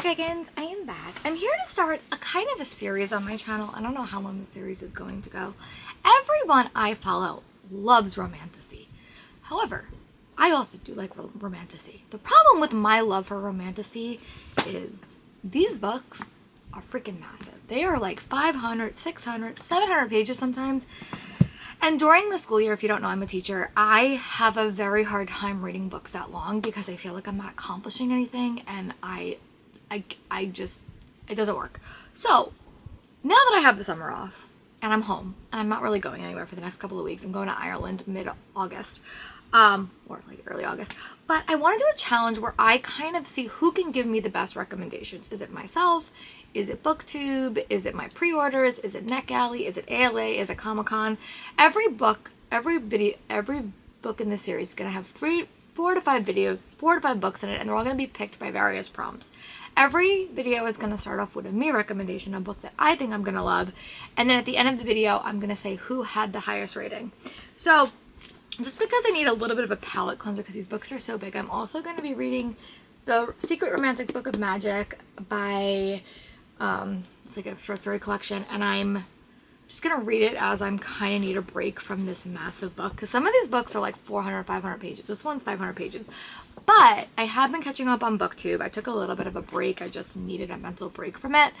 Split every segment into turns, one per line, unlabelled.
Dragons, I am back. I'm here to start a kind of a series on my channel. I don't know how long the series is going to go. Everyone I follow loves Romantsay. However, I also do like Romantsay. The problem with my love for Romantsay is these books are freaking massive. They are like 500, 600, 700 pages sometimes. And during the school year, if you don't know, I'm a teacher, I have a very hard time reading books that long because I feel like I'm not accomplishing anything, and I just, it doesn't work. So now that I have the summer off and I'm home and I'm not really going anywhere for the next couple of weeks, I'm going to Ireland mid-August, or like early August, but I want to do a challenge where I kind of see who can give me the best recommendations. Is it myself? Is it BookTube? Is it my pre-orders? Is it NetGalley? Is it ALA? Is it Comic-Con? Every book in this series is going to have 4 to 5 books in it, and they're all going to be picked by various prompts. Every video is going to start off with a me recommendation, a book that I think I'm going to love, and then at the end of the video, I'm going to say who had the highest rating. So, just because I need a little bit of a palate cleanser because these books are so big, I'm also going to be reading The Secret Romantic Book of Magic by, it's like a short story collection, and I'm just going to read it as I'm kind of need a break from this massive book, because some of these books are like 400, 500 pages. This one's 500 pages. But I have been catching up on BookTube. I took a little bit of a break. I just needed a mental break from it.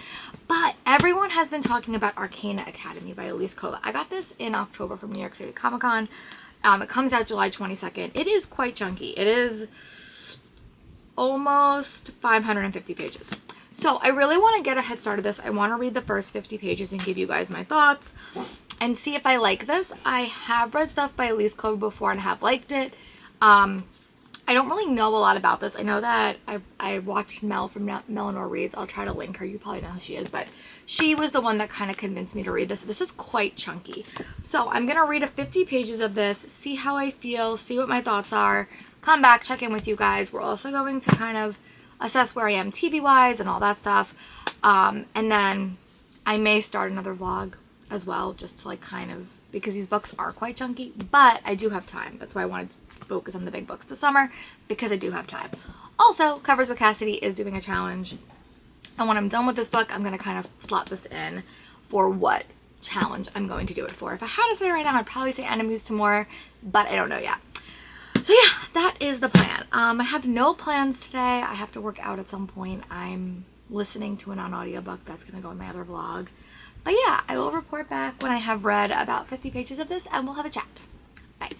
But everyone has been talking about Arcana Academy by Elise Kova. I got this in October from New York City Comic Con. It comes out July 22nd. It is quite chunky. It is almost 550 pages. So I really want to get a head start of this. I want to read the first 50 pages and give you guys my thoughts and see if I like this. I have read stuff by Elise Kova before and have liked it. I don't really know a lot about this. I know that I watched Mel from Melanie Reads. I'll try to link her. You probably know who she is, but she was the one that kind of convinced me to read this. This is quite chunky. So I'm going to read 50 pages of this, see how I feel, see what my thoughts are, come back, check in with you guys. We're also going to kind of assess where I am TV-wise and all that stuff. And then I may start another vlog as well, just to like kind of, because these books are quite chunky, but I do have time. That's why I wanted to focus on the big books this summer, because I do have time. Also, Covers with Cassidy is doing a challenge, and when I'm done with this book, I'm going to kind of slot this in for what challenge I'm going to do it for. If I had to say right now, I'd probably say Enemies to More, but I don't know yet. So yeah, that is the plan. I have no plans today. I have to work out at some point. I'm listening to an audiobook that's going to go in my other vlog. But yeah, I will report back when I have read about 50 pages of this, and we'll have a chat. Bye.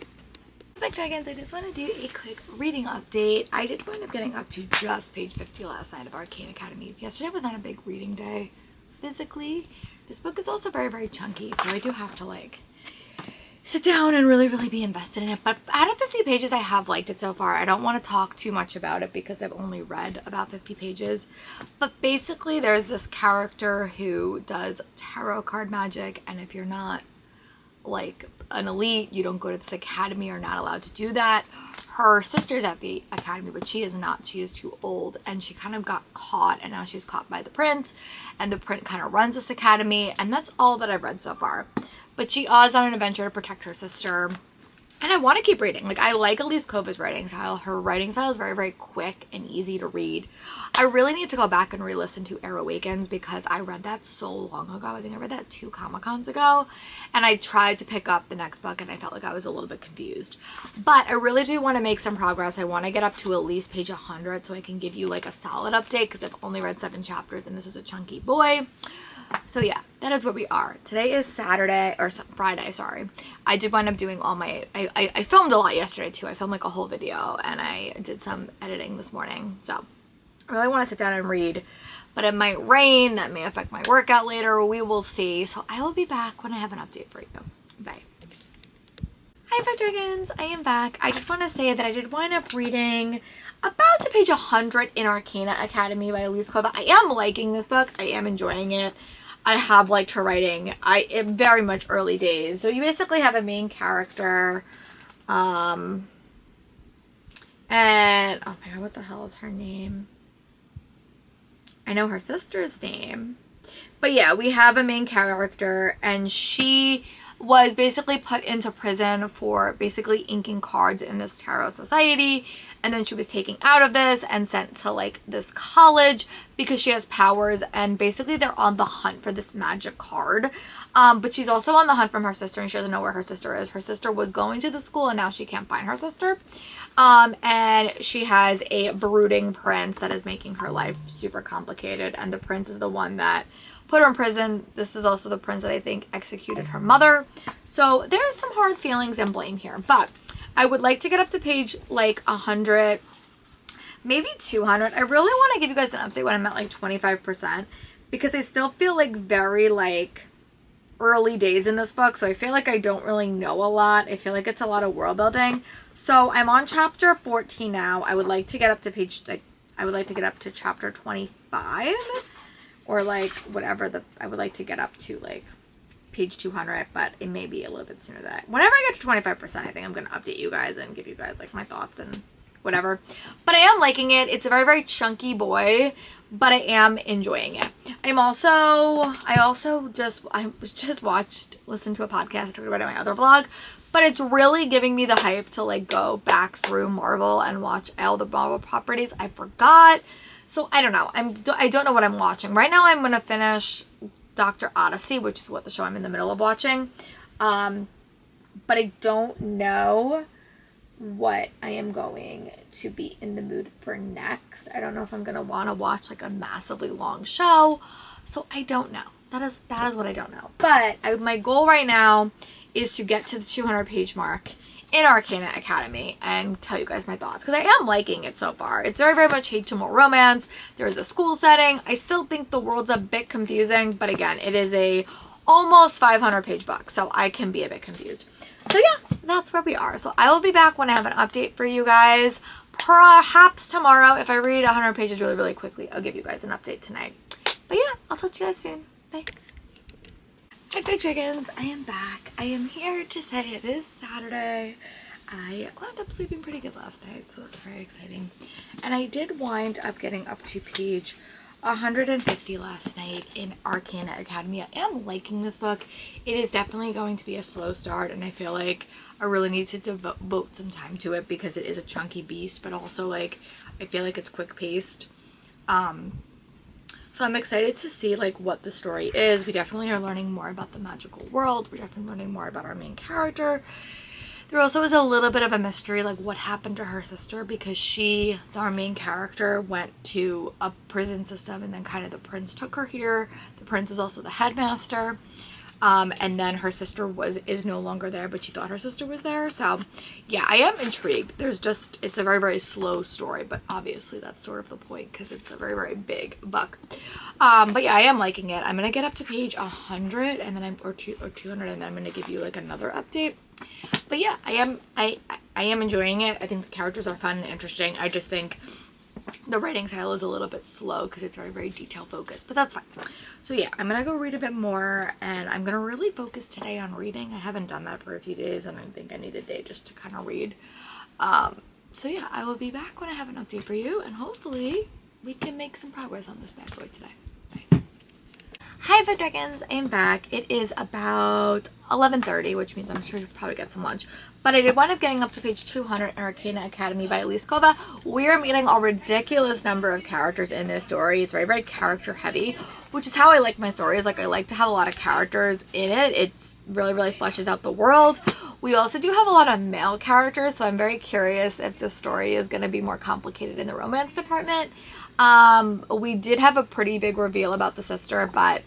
Bye, Dragons. I just want to do a quick reading update. I did wind up getting up to just page 50 last night of Arcana Academy. Yesterday was not a big reading day physically. This book is also very, very chunky, so I do have to like sit down and really be invested in it. But out of 50 pages, I have liked it so far. I don't want to talk too much about it because I've only read about 50 pages. But basically, there's this character who does tarot card magic, and if you're not like an elite, you don't go to this academy, you're not allowed to do that. Her sister's at the academy, but she is not. She is too old, and she kind of got caught, and now she's caught by the prince, and the prince kind of runs this academy, and that's all that I've read so far. But she is on an adventure to protect her sister. And I want to keep reading. Like, I like Elise Kova's writing style. Her writing style is very, very quick and easy to read. I really need to go back and re-listen to Air Awakens because I read that so long ago. I think I read that 2 Comic-Cons ago. And I tried to pick up the next book and I felt like I was a little bit confused. But I really do want to make some progress. I want to get up to at least page 100 so I can give you like a solid update because I've only read 7 chapters and this is a chunky boy. So yeah, that is where we are. Today is Saturday, or Friday, sorry. I did wind up doing all my, I filmed a lot yesterday too. I filmed like a whole video and I did some editing this morning. So I really want to sit down and read, but it might rain. That may affect my workout later. We will see. So I will be back when I have an update for you. Bye. Hi, Pet Dragons. I am back. I just want to say that I did wind up reading about to page 100 in Arcana Academy by Elise Kova. I am liking this book. I am enjoying it. I have liked her writing. Very much early days. So you basically have a main character, and oh my god, what the hell is her name? I know her sister's name, but yeah, we have a main character, and she was basically put into prison for basically inking cards in this tarot society, and then she was taken out of this and sent to like this college because she has powers, and basically they're on the hunt for this magic card. But she's also on the hunt from her sister, and she doesn't know where her sister is. Her sister was going to the school, and now she can't find her sister. And she has a brooding prince that is making her life super complicated, and the prince is the one that put her in prison. This is also the prince that I think executed her mother. So there's some hard feelings and blame here, but I would like to get up to page like 100, maybe 200. I really want to give you guys an update when I'm at like 25%, because I still feel like very like early days in this book, so I feel like I don't really know a lot. I feel like it's a lot of world building. So I'm on chapter 14 now. I would like to get up to I would like to get up to chapter 25, or like whatever I would like to get up to like page 200, but it may be a little bit sooner than that. Whenever I get to 25%, I think I'm going to update you guys and give you guys like my thoughts and whatever. But I am liking it. It's a very, very chunky boy, but I am enjoying it. I listened to a podcast, talked about it on my other vlog, but it's really giving me the hype to like go back through Marvel and watch all the Marvel properties I forgot. So I don't know. I don't know what I'm watching. Right now I'm going to finish Dr. Odyssey, which is what the show I'm in the middle of watching. But I don't know what I am going to be in the mood for next. I don't know if I'm going to want to watch like a massively long show. So I don't know. That is what I don't know. But my goal right now is to get to the 200 page mark in Arcana Academy and tell you guys my thoughts, because I am liking it so far. It's very, very much hate to more romance. There's a school setting. I still think the world's a bit confusing, but again, it is a almost 500 page book, so I can be a bit confused. So yeah, that's where we are. So I will be back when I have an update for you guys. Perhaps tomorrow, if I read 100 pages really, really quickly, I'll give you guys an update tonight. But yeah, I'll talk to you guys soon. Bye. Hi Big Chickens, I am back. I am here to say it is Saturday. I wound up sleeping pretty good last night, so that's very exciting. And I did wind up getting up to page 150 last night in Arcana Academy. I am liking this book. It is definitely going to be a slow start, and I feel like I really need to devote some time to it because it is a chunky beast, but also like I feel like it's quick paced. So I'm excited to see like what the story is. We definitely are learning more about the magical world. We're definitely learning more about our main character. There also is a little bit of a mystery, like what happened to her sister, because our main character, went to a prison system, and then kind of the prince took her here. The prince is also the headmaster. And then her sister is no longer there, but she thought her sister was there. So yeah, I am intrigued. It's a very, very slow story, but obviously that's sort of the point because it's a very, very big book. But yeah, I am liking it. I'm going to get up to page 100 and then or 200, and then I'm going to give you like another update. But yeah, I am enjoying it. I think the characters are fun and interesting. I just think the writing style is a little bit slow because it's very, very detail focused, but that's fine. So yeah, I'm gonna go read a bit more, and I'm gonna really focus today on reading. I haven't done that for a few days, and I think I need a day just to kind of read. So yeah, I will be back when I have an update for you, and hopefully we can make some progress on this bad boy today. Bye. Hi Foot Dragons, I am back. It is about 11:30, which means I'm sure you'll probably get some lunch. But I did wind up getting up to page 200 in Arcana Academy by Elise Kova. We are meeting a ridiculous number of characters in this story. It's very, very character heavy, which is how I like my stories. Like, I like to have a lot of characters in it. It's really, really fleshes out the world. We also do have a lot of male characters, so I'm very curious if the story is going to be more complicated in the romance department. We did have a pretty big reveal about the sister, but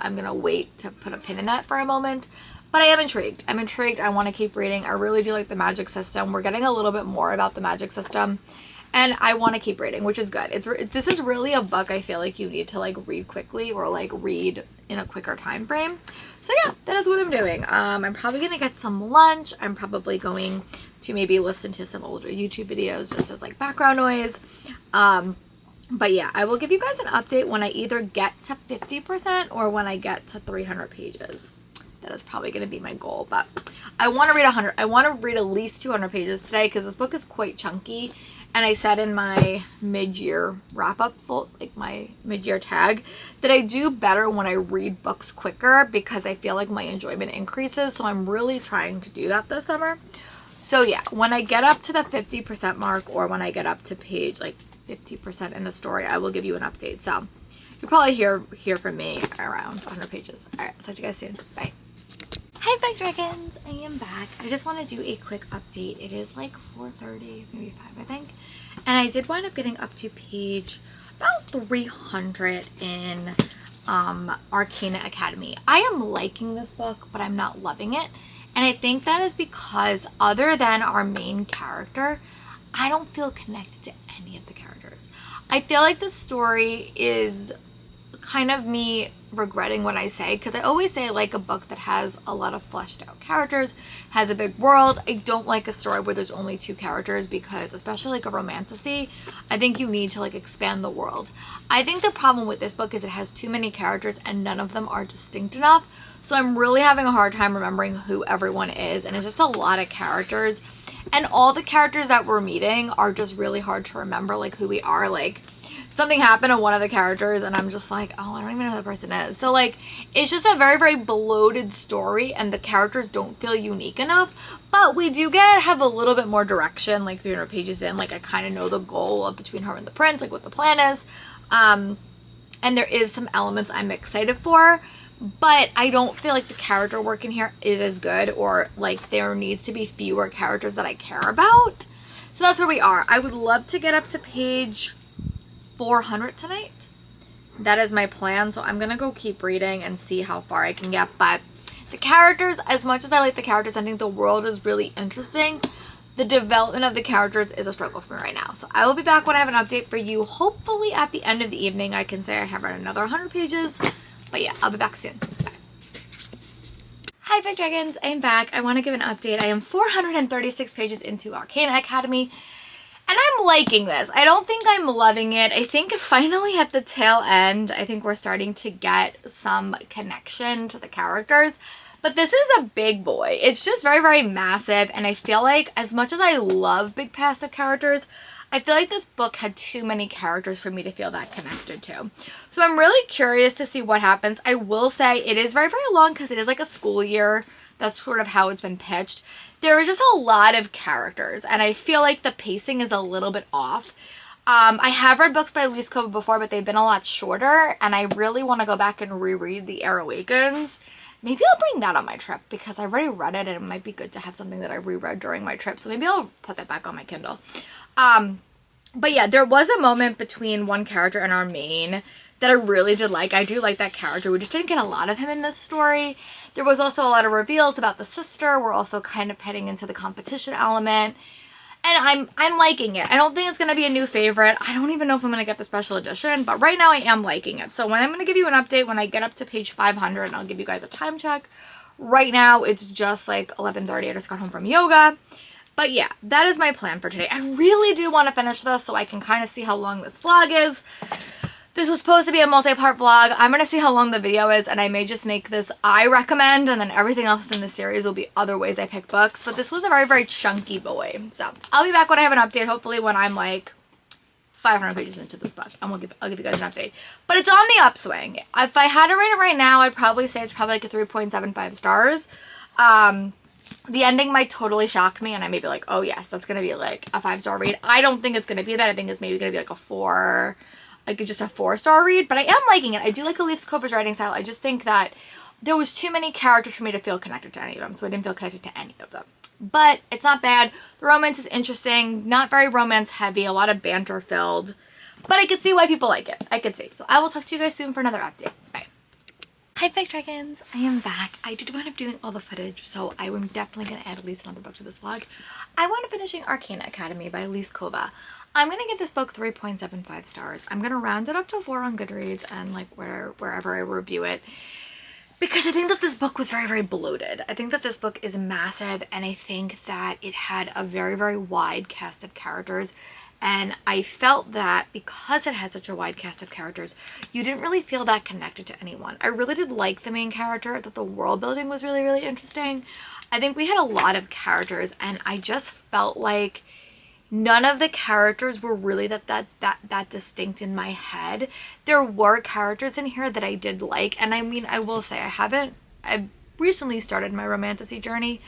I'm gonna wait to put a pin in that for a moment. But I am intrigued. I want to keep reading. I really do like the magic system. We're getting a little bit more about the magic system, and I want to keep reading, which is good. This is really a book I feel like you need to like read quickly, or like read in a quicker time frame. So yeah, that is what I'm doing. I'm probably gonna get some lunch. I'm probably going to maybe listen to some older YouTube videos just as like background noise. But yeah, I will give you guys an update when I either get to 50% or when I get to 300 pages. That is probably going to be my goal, but I want to read 100. I want to read at least 200 pages today because this book is quite chunky, And I said in my mid-year wrap-up, like my mid-year tag, that I do better when I read books quicker because I feel like my enjoyment increases. So I'm really trying to do that this summer. So yeah, when I get up to the 50% mark, or when I get up to page like 50% in the story, I will give you an update. So you'll probably hear from me around 100 pages. All right, I'll talk to you guys soon. Bye. Hi Bug Dragons, I am back. I just want to do a quick update. It is like 4:30, maybe 5 I think. And I did wind up getting up to page about 300 in Arcana Academy. I am liking this book, but I'm not loving it. And I think that is because other than our main character, I don't feel connected to any of the characters. I feel like the story is kind of me regretting what I say, because I always say I like a book that has a lot of fleshed out characters, has a big world. I don't like a story where there's only 2 characters, because especially like a Romantsay, I think you need to like expand the world. I think the problem with this book is it has too many characters and none of them are distinct enough. So I'm really having a hard time remembering who everyone is, and it's just a lot of characters. And all the characters that we're meeting are just really hard to remember, like who we are. Like something happened to one of the characters and I'm just like, oh, I don't even know who the person is. So like, it's just a very, very bloated story and the characters don't feel unique enough. But we do have a little bit more direction, like 300 pages in. Like I kind of know the goal of between her and the prince, like what the plan is. And there is some elements I'm excited for. But I don't feel like the character work in here is as good, or like there needs to be fewer characters that I care about. So that's where we are. I would love to get up to page 400 tonight. That is my plan. So I'm going to go keep reading and see how far I can get. But the characters, as much as I like the characters, I think the world is really interesting. The development of the characters is a struggle for me right now. So I will be back when I have an update for you. Hopefully at the end of the evening, I can say I have read another 100 pages. But yeah, I'll be back soon. Bye. Hi Big Dragons, I'm back. I want to give an update. I am 436 pages into Arcana Academy, and I'm liking this. I don't think I'm loving it. I think finally at the tail end, I think we're starting to get some connection to the characters. But this is a big boy. It's just very, very massive, and I feel like as much as I love big passive characters, I feel like this book had too many characters for me to feel that connected to. So I'm really curious to see what happens. I will say it is very, very long because it is like a school year. That's sort of how it's been pitched. There is just a lot of characters, and I feel like the pacing is a little bit off. I have read books by Elise Kova before, but they've been a lot shorter, and I really want to go back and reread The Air Awakens. Maybe I'll bring that on my trip because I've already read it and it might be good to have something that I reread during my trip. So maybe I'll put that back on my Kindle. But yeah, there was a moment between one character and our main that I really did like. I do like that character. We just didn't get a lot of him in this story. There was also a lot of reveals about the sister. We're also kind of heading into the competition element. And I'm liking it. I don't think it's going to be a new favorite. I don't even know if I'm going to get the special edition, but right now I am liking it. So when I'm going to give you an update when I get up to page 500, and I'll give you guys a time check. Right now it's just like 11:30. I just got home from yoga. But yeah, that is my plan for today. I really do want to finish this so I can kind of see how long this vlog is. This was supposed to be a multi-part vlog. I'm going to see how long the video is, and I may just make this I recommend, and then everything else in the series will be other ways I pick books. But this was a very, very chunky boy. So I'll be back when I have an update, hopefully when I'm like 500 pages into this book. I'll give you guys an update. But it's on the upswing. If I had to rate it right now, I'd probably say it's probably like a 3.75 stars. The ending might totally shock me, and I may be like, oh yes, that's going to be like a 5-star read. I don't think it's going to be that. I think it's maybe going to be like a 4, like just a 4-star read, but I am liking it. I do like Elise Kova's writing style. I just think that there was too many characters for me to feel connected to any of them, so I didn't feel connected to any of them. But it's not bad. The romance is interesting, not very romance heavy, a lot of banter filled, but I could see why people like it. I could see. So I will talk to you guys soon for another update. Bye. Hi Big Dragons, I am back. I did wind up doing all the footage, so I am definitely going to add at least another book to this vlog. I wound up finishing Arcana Academy by Elise Kova. I'm going to give this book 3.75 stars. I'm going to round it up to 4 on Goodreads and like wherever I review it, because I think that this book was very, very bloated. I think that this book is massive, and I think that it had a very, very wide cast of characters. And I felt that because it had such a wide cast of characters, you didn't really feel that connected to anyone. I really did like the main character, that the world building was really, really interesting. I think we had a lot of characters, and I just felt like none of the characters were really that distinct in my head. There were characters in here that I did like, and I mean, I will say I've recently started my Romantasy journey.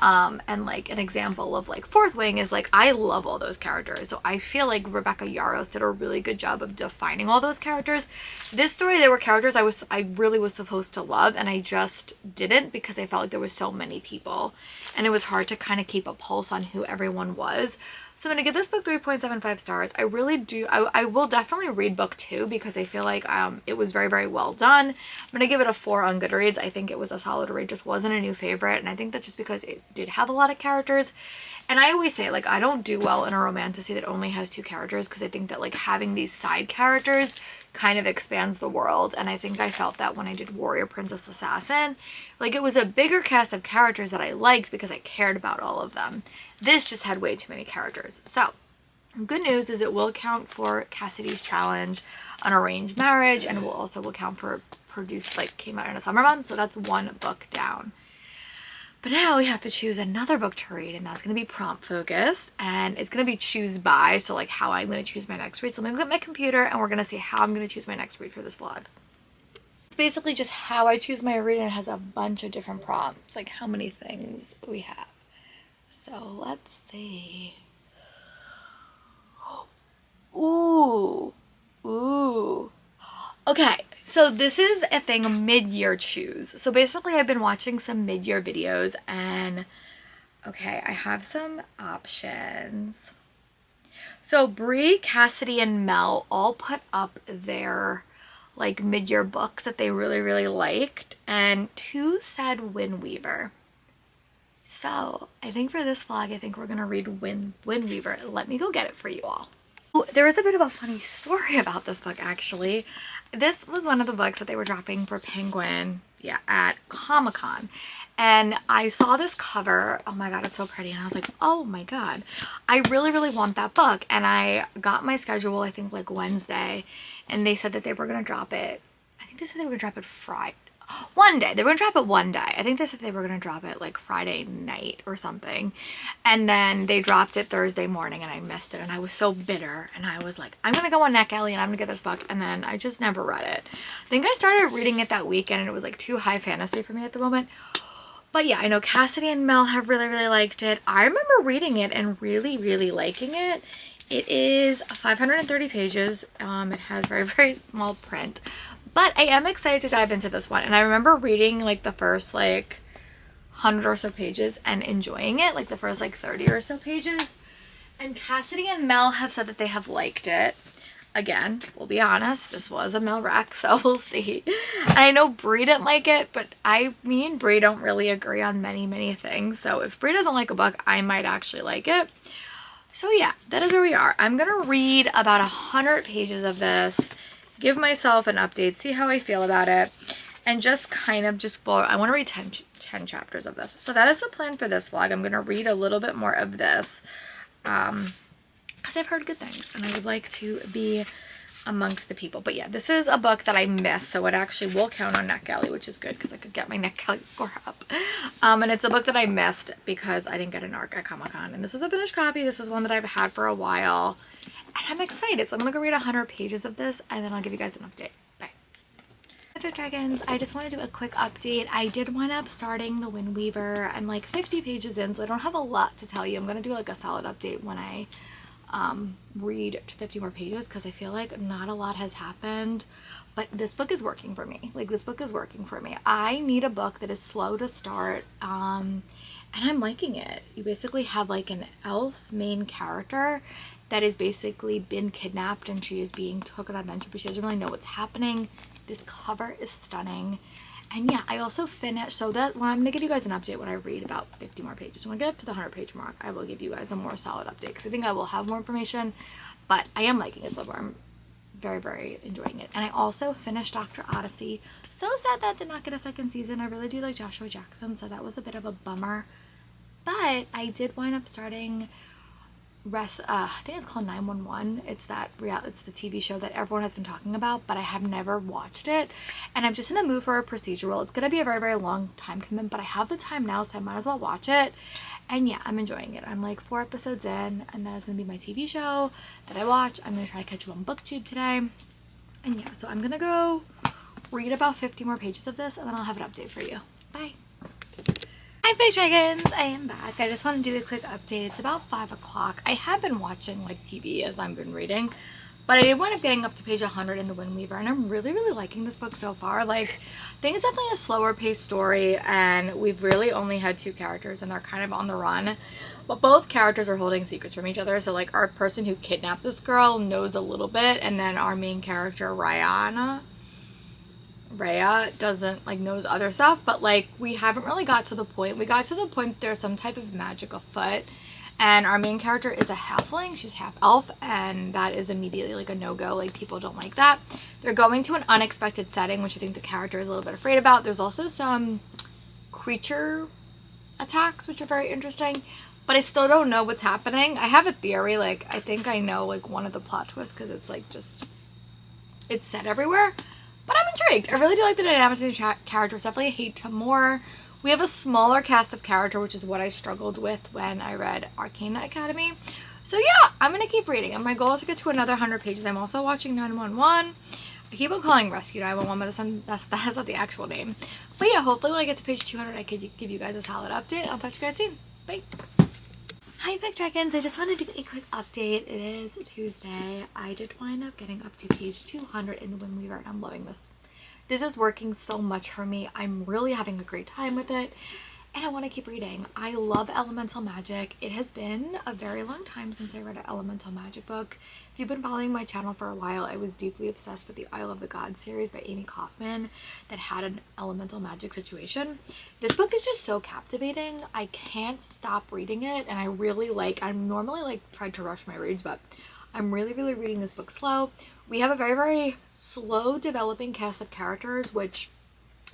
And like an example of like Fourth Wing is like, I love all those characters. So I feel like Rebecca Yarros did a really good job of defining all those characters. This story, there were characters I really was supposed to love, and I just didn't, because I felt like there was so many people and it was hard to kind of keep a pulse on who everyone was. So I'm going to give this book 3.75 stars. I really do. I will definitely read book 2 because I feel like it was very, very well done. I'm going to give it a 4 on Goodreads. I think it was a solid read, just wasn't a new favorite. And I think that's just because it did have a lot of characters. And I always say, like, I don't do well in a romantasy that only has 2 characters, because I think that like having these side characters kind of expands the world. And I think I felt that when I did Warrior, Princess, Assassin, like it was a bigger cast of characters that I liked because I cared about all of them. This just had way too many characters. So good news is it will count for Cassidy's challenge on arranged marriage, and will count for produced, like came out in a summer month. So that's 1 book down. But now we have to choose another book to read, and that's going to be prompt focus, and it's going to be choose by, so like how I'm going to choose my next read. So I'm going to get my computer and we're going to see how I'm going to choose my next read for this vlog. It's basically just how I choose my read, and it has a bunch of different prompts, like how many things we have. So let's see. Ooh. Okay, so this is a thing, mid-year choose. So basically I've been watching some mid-year videos, and okay, I have some options. So Brie, Cassidy, and Mel all put up their like mid-year books that they really, really liked, and 2 said Windweaver. So I think for this vlog, I think we're gonna read Windweaver. Let me go get it for you all. There is a bit of a funny story about this book, actually. This was one of the books that they were dropping for Penguin, at Comic-Con. And I saw this cover. Oh my god, it's so pretty. And I was like, oh my god, I really, really want that book. And I got my schedule, I think like Wednesday, and they said that they were going to drop it. I think they said they were going to drop it Friday. One day. They were going to drop it one day. I think they said they were going to drop it like Friday night or something. And then they dropped it Thursday morning, and I missed it. And I was so bitter. And I was like, I'm going to go on NetGalley and I'm going to get this book. And then I just never read it. I think I started reading it that weekend, and it was like too high fantasy for me at the moment. But yeah, I know Cassidy and Mel have really, really liked it. I remember reading it and really, really liking it. It is 530 pages. It has very, very small print. But I am excited to dive into this one. And I remember reading like the first like 100 or so pages and enjoying it. Like the first like 30 or so pages. And Cassidy and Mel have said that they have liked it. Again, we'll be honest, this was a Mel rec, so we'll see. I know Brie didn't like it, but me and Brie don't really agree on many, many things. So if Brie doesn't like a book, I might actually like it. So yeah, that is where we are. I'm going to read about 100 pages of this, give myself an update, see how I feel about it, and just kind of just go. I want to read 10 chapters of this. So that is the plan for this vlog. I'm going to read a little bit more of this because I've heard good things and I would like to be amongst the people. But yeah, this is a book that I missed, so it actually will count on NetGalley, which is good because I could get my NetGalley score up. And it's a book that I missed because I didn't get an ARC at Comic-Con. And this is a finished copy. This is one that I've had for a while. And I'm excited. So I'm going to go read 100 pages of this, and then I'll give you guys an update. Bye. Dragons, I just want to do a quick update. I did wind up starting the Windweaver. I'm like 50 pages in, so I don't have a lot to tell you. I'm going to do like a solid update when I read 50 more pages, because I feel like not a lot has happened, but this book is working for me. Like, this book is working for me. I need a book that is slow to start, and I'm liking it. You basically have like an elf main character that has basically been kidnapped, and she is being taken on an adventure, but she doesn't really know what's happening. This cover is stunning. And yeah, I also finished, so that I'm going to give you guys an update when I read about 50 more pages. When I get up to the 100 page mark, I will give you guys a more solid update, because I think I will have more information, but I am liking it so far. I'm very, very enjoying it. And I also finished Dr. Odyssey. So sad that did not get a second season. I really do like Joshua Jackson, so that was a bit of a bummer. But I did wind up starting I think it's called 911. It's the TV show that everyone has been talking about, but I have never watched it, and I'm just in the mood for a procedural. It's gonna be a very, very long time commitment, but I have the time now, so I might as well watch it. And yeah, I'm enjoying it. I'm like 4 episodes in, and that is going to be my TV show that I watch. I'm going to try to catch up on BookTube today. And yeah, so I'm going to go read about 50 more pages of this, and then I'll have an update for you. Bye. Hi Big Dragons, I am back. I just want to do a quick update. It's about 5 o'clock. I have been watching like TV as I've been reading, but I did wind up getting up to page 100 in The Wind Weaver, and I'm really, really liking this book so far. Like, I think it's definitely a slower paced story, and we've really only had 2 characters, and they're kind of on the run. But both characters are holding secrets from each other. So, like, our person who kidnapped this girl knows a little bit, and then our main character, Rhea, doesn't, like, knows other stuff. But, like, we haven't really got to the point. We got to the point there's some type of magic afoot. And our main character is a halfling. She's half elf, and that is immediately like a no-go. Like, people don't like that. They're going to an unexpected setting, which I think the character is a little bit afraid about. There's also some creature attacks, which are very interesting, but I still don't know what's happening. I have a theory. Like, I think I know like one of the plot twists because it's like just, it's said everywhere. But I'm intrigued. I really do like the dynamics of the characters. Definitely a hate to more. We have a smaller cast of character, which is what I struggled with when I read Arcana Academy. So yeah, I'm going to keep reading. And my goal is to get to another 100 pages. I'm also watching 911. I keep on calling Rescue 911, but that's not the actual name. But yeah, hopefully when I get to page 200, I could give you guys a solid update. I'll talk to you guys soon. Bye. Hi Big Dragons, I just wanted to do a quick update. It is Tuesday. I did wind up getting up to page 200 in The Wind Weaver, and I'm loving this. This is working so much for me. I'm really having a great time with it, and I want to keep reading. I love elemental magic. It has been a very long time since I read an elemental magic book. If you've been following my channel for a while, I was deeply obsessed with the Isle of the Gods series by Amy Kaufman that had an elemental magic situation. This book is just so captivating. I can't stop reading it, and I really I'm normally like tried to rush my reads, but I'm really, really reading this book slow. We have a very, very slow developing cast of characters, which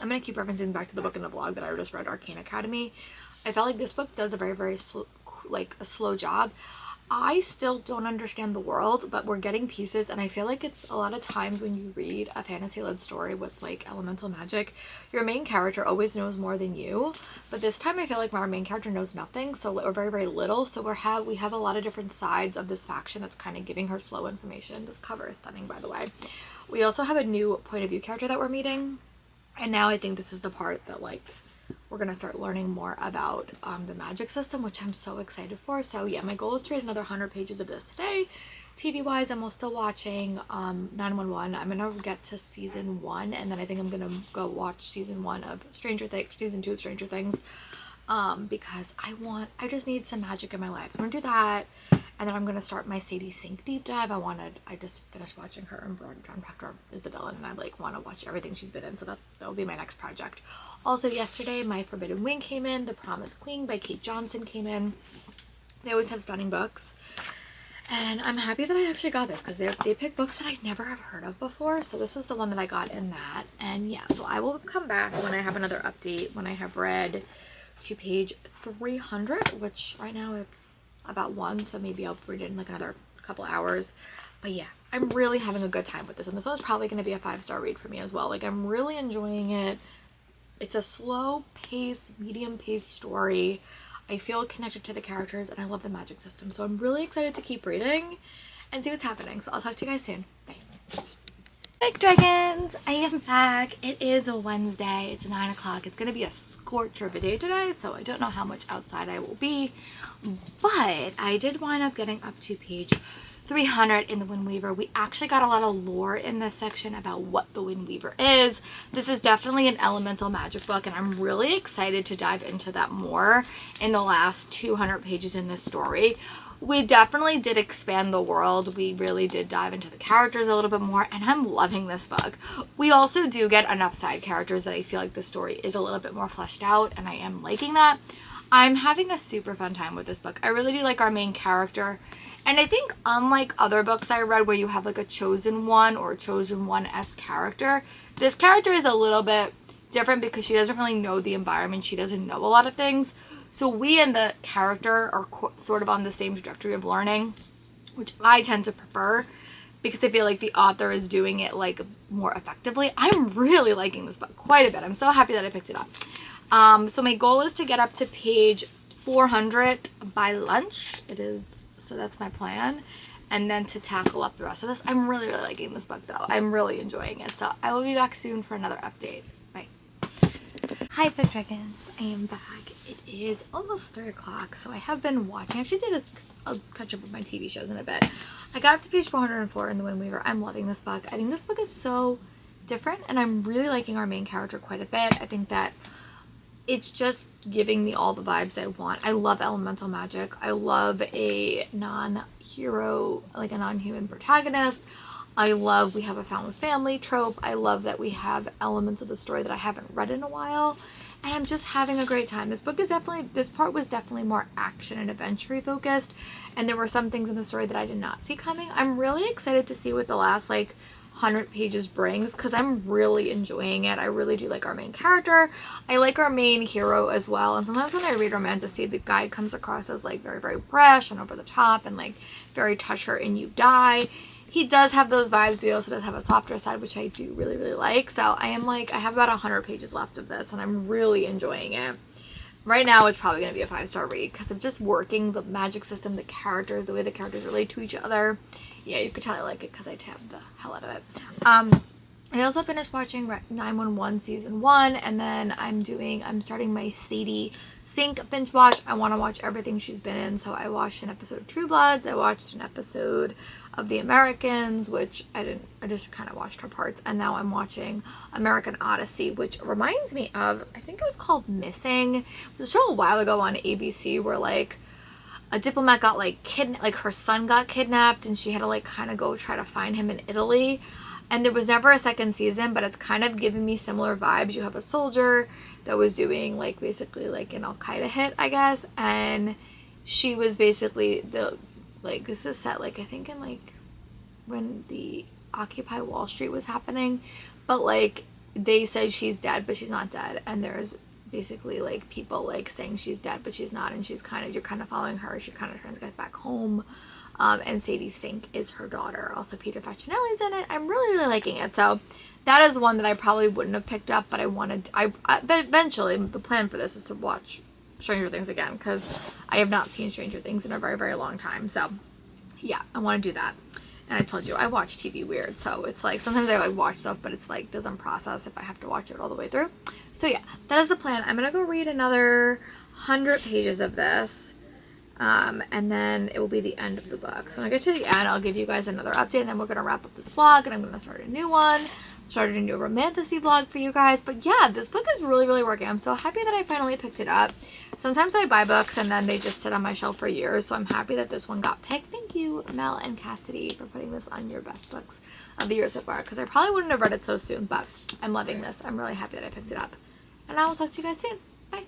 I'm going to keep referencing back to the book in the vlog that I just read, Arcane Academy. I felt like this book does a very, very slow job. I still don't understand the world, but we're getting pieces, and I feel like it's a lot of times when you read a fantasy-led story with like elemental magic, your main character always knows more than you. But this time I feel like our main character knows nothing, or very, very little. So we have a lot of different sides of this faction that's kind of giving her slow information. This cover is stunning, by the way. We also have a new point of view character that we're meeting, and now I think this is the part that like we're going to start learning more about the magic system, which I'm so excited for. So yeah, my goal is to read another 100 pages of this today. TV wise, I'm still watching 911. I'm going to get to season 1, and then I think I'm going to go watch season 2 of Stranger Things, because I just need some magic in my life. So I'm going to do that, and then I'm going to start my Sadie Sink deep dive. I just finished watching her, and John Proctor is the villain, and I like want to watch everything she's been in, so that will be my next project. Also yesterday, My Forbidden Wing came in. The Promised Queen by Kate Johnson came in. They always have stunning books, and I'm happy that I actually got this because they pick books that I never have heard of before. So this is the one that I got in that, and yeah, so I will come back when I have another update, when I have read to page 300, which right now it's about 1, so maybe I'll read it in like another couple hours. But yeah, I'm really having a good time with this, and this one's probably going to be a 5-star read for me as well. Like, I'm really enjoying it. It's a slow pace, medium pace story. I feel connected to the characters, and I love the magic system, so I'm really excited to keep reading and see what's happening. So I'll talk to you guys soon. Bye. Big Dragons, I am back. It is a Wednesday. It's 9 o'clock. It's going to be a scorcher of a day today, so I don't know how much outside I will be. But I did wind up getting up to page 300 in The Wind Weaver. We actually got a lot of lore in this section about what the Wind Weaver is. This is definitely an elemental magic book, and I'm really excited to dive into that more in the last 200 pages in this story. We definitely did expand the world. We really did dive into the characters a little bit more, and I'm loving this book. We also do get enough side characters that I feel like the story is a little bit more fleshed out, and I am liking that. I'm having a super fun time with this book. I really do like our main character, and I think unlike other books I read where you have like a chosen one or chosen one-esque character, this character is a little bit different because she doesn't really know the environment. She doesn't know a lot of things. So we and the character are sort of on the same trajectory of learning, which I tend to prefer because I feel like the author is doing it like more effectively. I'm really liking this book quite a bit. I'm so happy that I picked it up. So my goal is to get up to page 400 by lunch. It is, so that's my plan. And then to tackle up the rest of this. I'm really, really liking this book though. I'm really enjoying it. So I will be back soon for another update. Bye. Hi Food Dragons, I am back. It is almost 3 o'clock, so I have been watching. I actually did a catch up with my TV shows in a bit. I got up to page 404 in The Wind Weaver. I'm loving this book. I think this book is so different, and I'm really liking our main character quite a bit. I think that it's just giving me all the vibes I want. I love elemental magic. I love a non-hero, like a non-human protagonist. I love we have a found family trope. I love that we have elements of the story that I haven't read in a while. And I'm just having a great time. This book is definitely, this part was definitely more action and adventure focused. And there were some things in the story that I did not see coming. I'm really excited to see what the last 100 pages brings, because I'm really enjoying it. I really do like our main character. I like our main hero as well. And sometimes when I read Romantsay, the guy comes across as very, very brash and over the top and very touch her and you die. He does have those vibes, but he also does have a softer side, which I do really, really like. So I am I have about 100 pages left of this, and I'm really enjoying it. Right now, it's probably going to be a 5-star read, because I'm just working the magic system, the characters, the way the characters relate to each other. Yeah, you could tell I like it because I tabbed the hell out of it. I also finished watching 911 season 1, and then I'm starting my Sadie Sink binge watch. I want to watch everything she's been in, so I watched an episode of True Bloods. I watched an episode of The Americans, which I just kind of watched her parts, and now I'm watching American Odyssey, which reminds me of, I think it was called Missing. It was a show a while ago on ABC where a diplomat got her son got kidnapped, and she had to kind of go try to find him in Italy. And there was never a second season, but it's kind of giving me similar vibes. You have a soldier that was doing basically an Al-Qaeda hit, I guess, and she was basically this is set I think in when the Occupy Wall Street was happening, but they said she's dead, but she's not dead, and there's basically people saying she's dead but she's not, and you're kind of following her. She kind of trying to get back home. And Sadie Sink is her daughter. Also, Peter Facinelli's in it. I'm really, really liking it. So that is one that I probably wouldn't have picked up, but but eventually the plan for this is to watch Stranger Things again, because I have not seen Stranger Things in a very, very long time. So yeah, I want to do that. And I told you, I watch TV weird, so it's sometimes I watch stuff, but it's doesn't process if I have to watch it all the way through. So yeah, that is the plan. I'm gonna go read another 100 pages of this. And then it will be the end of the book. So when I get to the end, I'll give you guys another update, and then we're going to wrap up this vlog, and I'm going to start a new one. Started a new Romantasy vlog for you guys. But yeah, this book is really, really working. I'm so happy that I finally picked it up. Sometimes I buy books and then they just sit on my shelf for years, so I'm happy that this one got picked. Thank you, Mel and Cassidy, for putting this on your best books of the year so far, because I probably wouldn't have read it so soon, but I'm loving this. I'm really happy that I picked it up. And I will talk to you guys soon. Bye.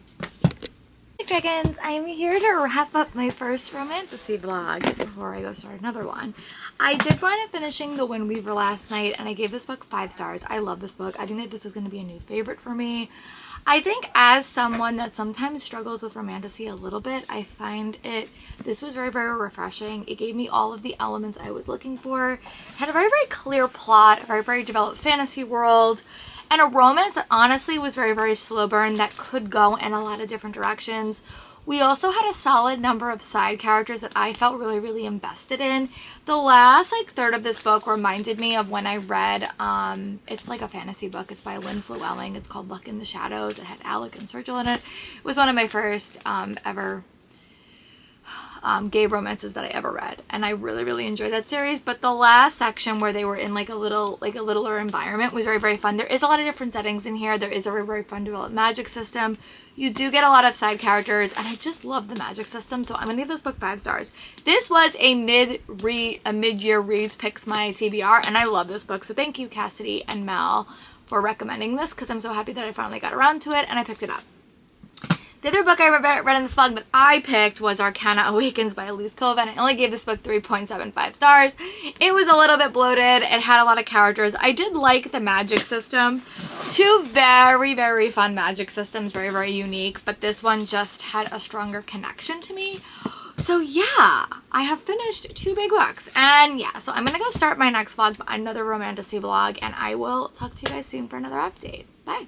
Dragons, I'm here to wrap up my first Romantasy vlog before I go start another one. I did wind up finishing The Wind Weaver last night, and I gave this book 5 stars. I love this book. I think that this is going to be a new favorite for me. I think as someone that sometimes struggles with Romantasy a little bit, I find this was very, very refreshing. It gave me all of the elements I was looking for. It had a very, very clear plot, a very, very developed fantasy world, and a romance that honestly was very, very slow burn that could go in a lot of different directions. We also had a solid number of side characters that I felt really, really invested in. The last third of this book reminded me of when I read, it's a fantasy book. It's by Lynn Llewellyn. It's called Luck in the Shadows. It had Alec and Sergil in it. It was one of my first ever gay romances that I ever read, and I really, really enjoyed that series. But the last section where they were in a littler environment was very, very fun. There is a lot of different settings in here. There is a very, very fun developed magic system. You do get a lot of side characters, and I just love the magic system, so I'm gonna give this book 5 stars. This was a mid-year reads picks my TBR, and I love this book, so thank you, Cassidy and Mel, for recommending this, because I'm so happy that I finally got around to it and I picked it up. The other book I read in this vlog that I picked was Arcana Awakens by Elise Coven. I only gave this book 3.75 stars. It was a little bit bloated. It had a lot of characters. I did like the magic system. 2 very, very fun magic systems. Very, very unique. But this one just had a stronger connection to me. So yeah, I have finished 2 big books. And yeah, so I'm going to go start my next vlog, another Romantasy vlog. And I will talk to you guys soon for another update. Bye.